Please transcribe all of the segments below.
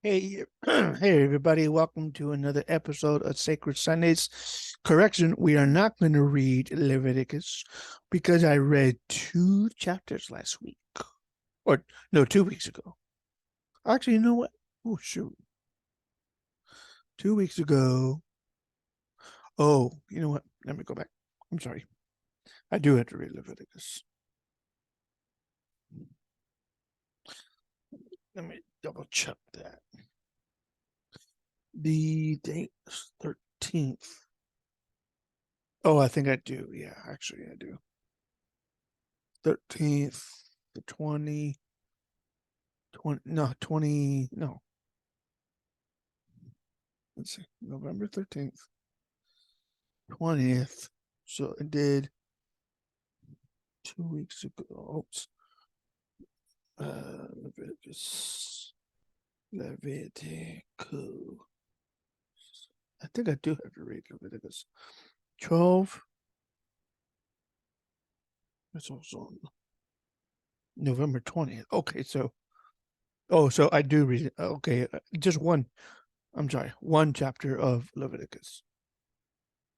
Hey, hey, everybody. Welcome to another episode of Sacred Sundays. Correction, we are not going to read Leviticus because I read 2 chapters last week. Or, no, 2 weeks ago. Actually, you know what? Oh, shoot. 2 weeks ago. Oh, you know what? Let me go back. I'm sorry. I do have to read Leviticus. Let me double check that. The date is 13th. Oh, I think I do. Yeah, actually, I do. 13th, the 20, no, 20, no. Let's see, November 13th, 20th. So it did 2 weeks ago. Oops. Leviticus. Leviticus. I think I do have to read Leviticus. 12. It's also November 20th. Okay, so so I do read it. Okay, just one. I'm sorry, one chapter of Leviticus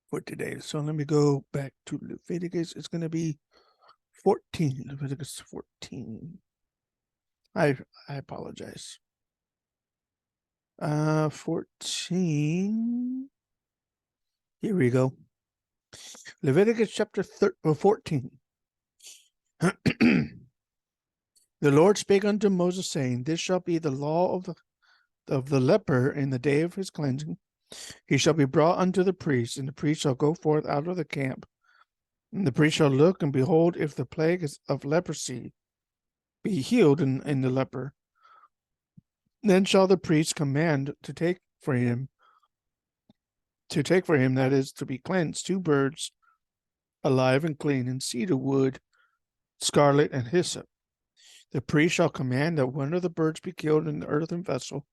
for today. So let me go back to Leviticus. It's going to be 14. Leviticus 14. I apologize. 14. Here we go. Leviticus chapter 14. The Lord spake unto Moses, saying, This shall be the law of the leper in the day of his cleansing. He shall be brought unto the priest, and the priest shall go forth out of the camp. And the priest shall look, and behold, if the plague of leprosy be healed in the leper, then shall the priest command to take for him, that is, to be cleansed, 2 birds, alive and clean, and cedar wood, scarlet, and hyssop. The priest shall command that one of the birds be killed in the earthen vessel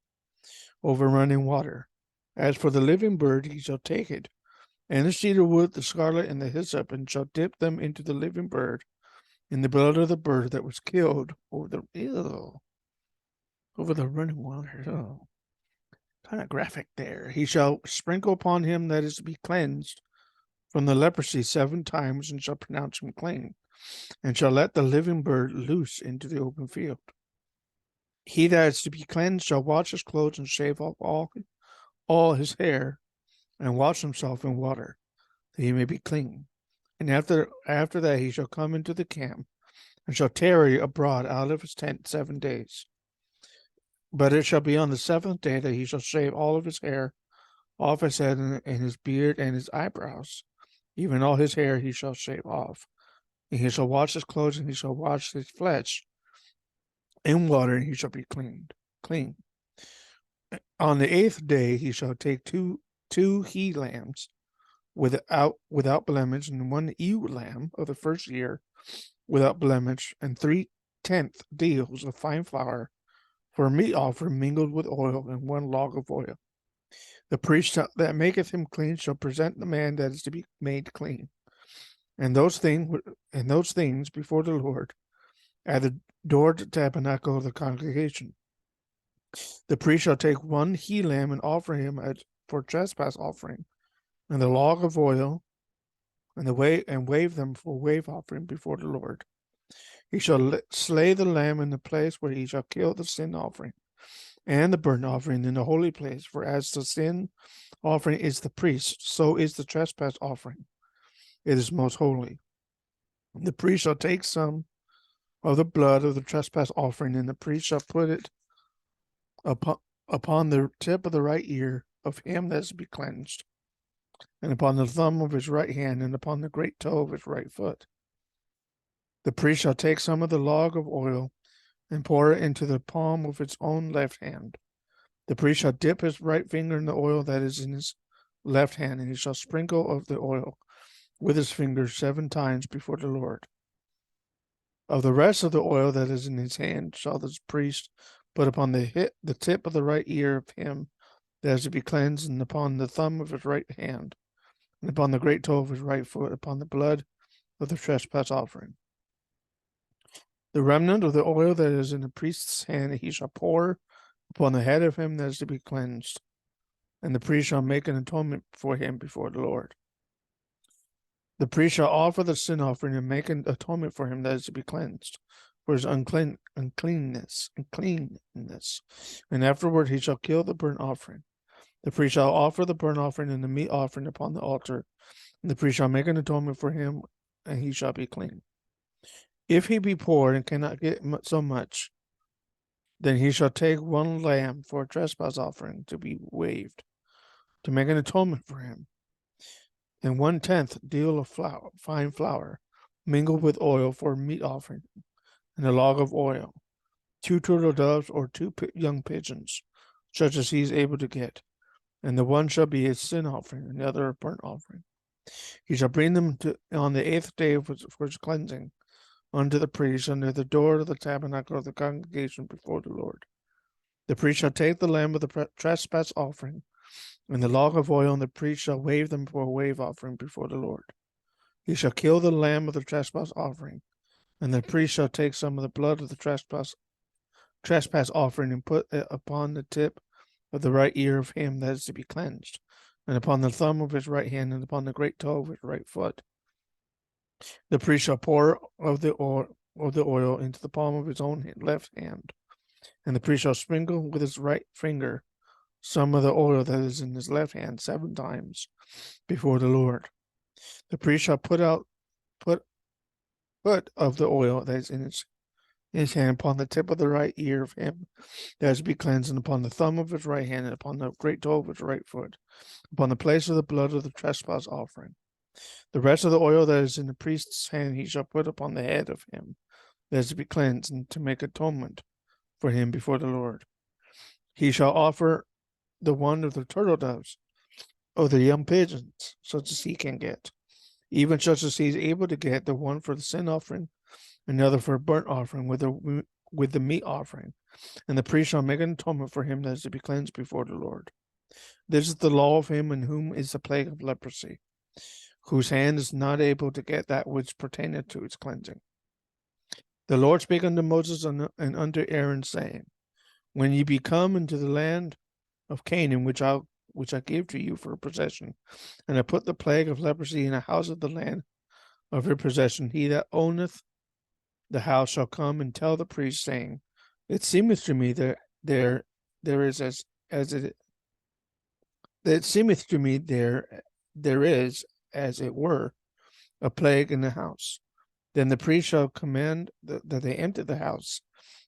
over running water. As for the living bird, he shall take it, and the cedar wood, the scarlet, and the hyssop, and shall dip them into the living bird, in the blood of the bird that was killed over the running water. Oh, kind of graphic there. He shall sprinkle upon him that is to be cleansed from the leprosy 7 times, and shall pronounce him clean, and shall let the living bird loose into the open field. He that is to be cleansed shall wash his clothes and shave off all his hair, and wash himself in water, that he may be clean. And after that he shall come into the camp, and shall tarry abroad out of his tent 7 days. But it shall be on the 7th day that he shall shave all of his hair off his head, and his beard and his eyebrows, even all his hair he shall shave off. And he shall wash his clothes, and he shall wash his flesh in water, and he shall be clean. On the 8th day he shall take two he lambs without blemish, and 1 ewe lamb of the first year without blemish, and 3/10 deals of fine flour for a meat offering mingled with oil, and 1 log of oil. The priest that maketh him clean shall present the man that is to be made clean, and those things before the Lord at the door of the tabernacle of the congregation. The priest shall take 1 he lamb and offer him for trespass offering, and the log of oil, and wave them for wave offering before the Lord. He shall slay the lamb in the place where he shall kill the sin offering and the burnt offering in the holy place. For as the sin offering is the priest, so is the trespass offering. It is most holy. The priest shall take some of the blood of the trespass offering, and the priest shall put it upon the tip of the right ear of him that is to be cleansed, and upon the thumb of his right hand, and upon the great toe of his right foot. The priest shall take some of the log of oil and pour it into the palm of his own left hand. The priest shall dip his right finger in the oil that is in his left hand, and he shall sprinkle of the oil with his fingers 7 times before the Lord. Of the rest of the oil that is in his hand shall the priest put upon the tip of the right ear of him that is to be cleansed, and upon the thumb of his right hand, and upon the great toe of his right foot, upon the blood of the trespass offering. The remnant of the oil that is in the priest's hand he shall pour upon the head of him that is to be cleansed, and the priest shall make an atonement for him before the Lord. The priest shall offer the sin offering and make an atonement for him that is to be cleansed, for his uncleanness. And afterward he shall kill the burnt offering. The priest shall offer the burnt offering and the meat offering upon the altar, and the priest shall make an atonement for him, and he shall be clean. If he be poor and cannot get so much, then he shall take one lamb for a trespass offering to be waived, to make an atonement for him, and 1/10 deal of flour, fine flour, mingled with oil for a meat offering, and a log of oil, 2 turtle doves or 2 young pigeons, such as he is able to get, and the one shall be his sin offering, and the other a burnt offering. He shall bring them on the 8th day for his cleansing unto the priest under the door of the tabernacle of the congregation before the Lord. The priest shall take the lamb of the trespass offering and the log of oil, and the priest shall wave them for a wave offering before the Lord. He shall kill the lamb of the trespass offering, and the priest shall take some of the blood of the trespass offering and put it upon the tip of the right ear of him that is to be cleansed, and upon the thumb of his right hand, and upon the great toe of his right foot. The priest shall pour of the oil into the palm of his own left hand, and the priest shall sprinkle with his right finger some of the oil that is in his left hand 7 times before the Lord. The priest shall put of the oil that is in his hand upon the tip of the right ear of him that is to be cleansed, and upon the thumb of his right hand, and upon the great toe of his right foot, upon the place of the blood of the trespass offering. The rest of the oil that is in the priest's hand he shall put upon the head of him that is to be cleansed, and to make atonement for him before the Lord. He shall offer the one of the turtle doves or the young pigeons, such as he can get, even such as he is able to get, the one for the sin offering, and the other for a burnt offering with the meat offering. And the priest shall make an atonement for him that is to be cleansed before the Lord. This is the law of him in whom is the plague of leprosy, whose hand is not able to get that which pertaineth to its cleansing. The Lord spake unto Moses and unto Aaron, saying, When ye be come into the land of Canaan, which I give to you for a possession, and I put the plague of leprosy in the house of the land of your possession, he that owneth the house shall come and tell the priest, saying, It seemeth to me that there is as it were a plague in the house. Then the priest shall command that they enter the house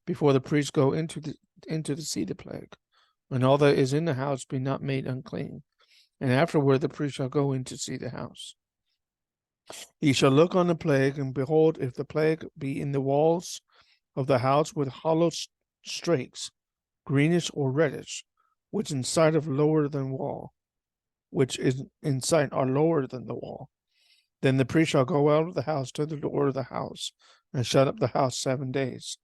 before the priest go into to see the plague, and all that is in the house be not made unclean. And afterward the priest shall go in to see the house. He shall look on the plague, and behold, if the plague be in the walls of the house with hollow strakes, greenish or reddish, which inside are lower than the wall, then the priest shall go out of the house to the door of the house, and shut up the house 7 days.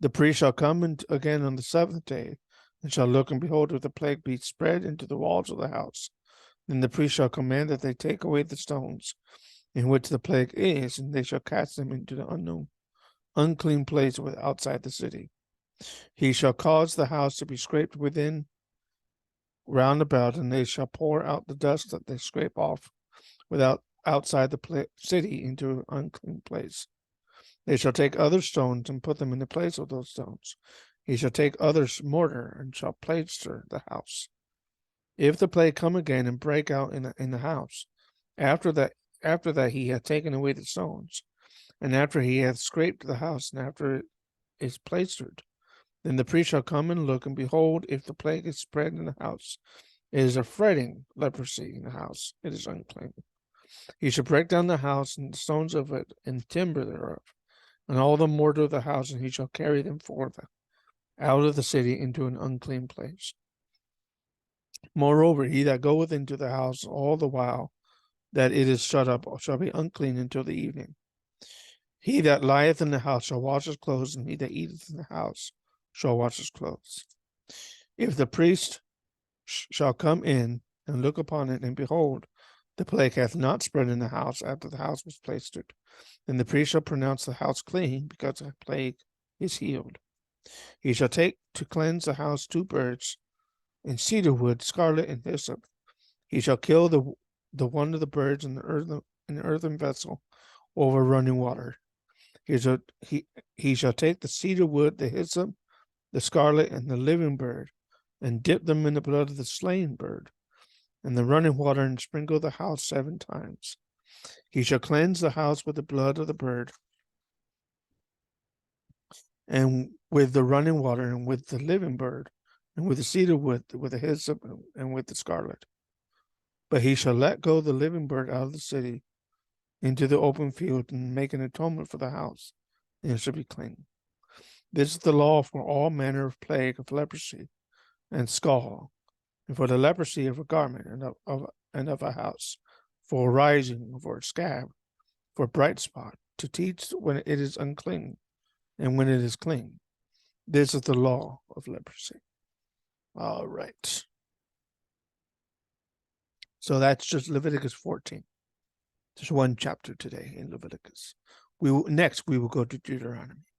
The priest shall come again on the 7th day, and shall look, and behold, if the plague be spread into the walls of the house, then the priest shall command that they take away the stones in which the plague is, and they shall cast them into the unclean place outside the city. He shall cause the house to be scraped within round about, and they shall pour out the dust that they scrape off outside the city into an unclean place. They shall take other stones and put them in the place of those stones. He shall take other mortar and shall plaster the house. If the plague come again and break out in the house, after that he hath taken away the stones, and after he hath scraped the house, and after it is plastered, then the priest shall come and look, and behold, if the plague is spread in the house, it is a fretting leprosy in the house, it is unclean. He shall break down the house and the stones of it, and the timber thereof, and all the mortar of the house, and he shall carry them forth out of the city into an unclean place. Moreover, he that goeth into the house all the while that it is shut up shall be unclean until the evening. He that lieth in the house shall wash his clothes, and he that eateth in the house shall wash his clothes. If the priest shall come in and look upon it, and behold, the plague hath not spread in the house after the house was plastered, then the priest shall pronounce the house clean, because the plague is healed. He shall take to cleanse the house 2 birds in cedar wood, scarlet, and hyssop. He shall kill the one of the birds in the earthen vessel over running water. He shall take the cedar wood, the hyssop, the scarlet, and the living bird, and dip them in the blood of the slain bird, and the running water, and sprinkle the house 7 times. He shall cleanse the house with the blood of the bird, and with the running water, and with the living bird, and with the cedar wood, with the hyssop, and with the scarlet. But he shall let go the living bird out of the city into the open field, and make an atonement for the house, and it shall be clean. This is the law for all manner of plague of leprosy and scald, and for the leprosy of a garment and of a house, for a rising, for a scab, for a bright spot, to teach when it is unclean and when it is clean. This is the law of leprosy. All right. So that's just Leviticus 14. There's one chapter today in Leviticus. Next we will go to Deuteronomy.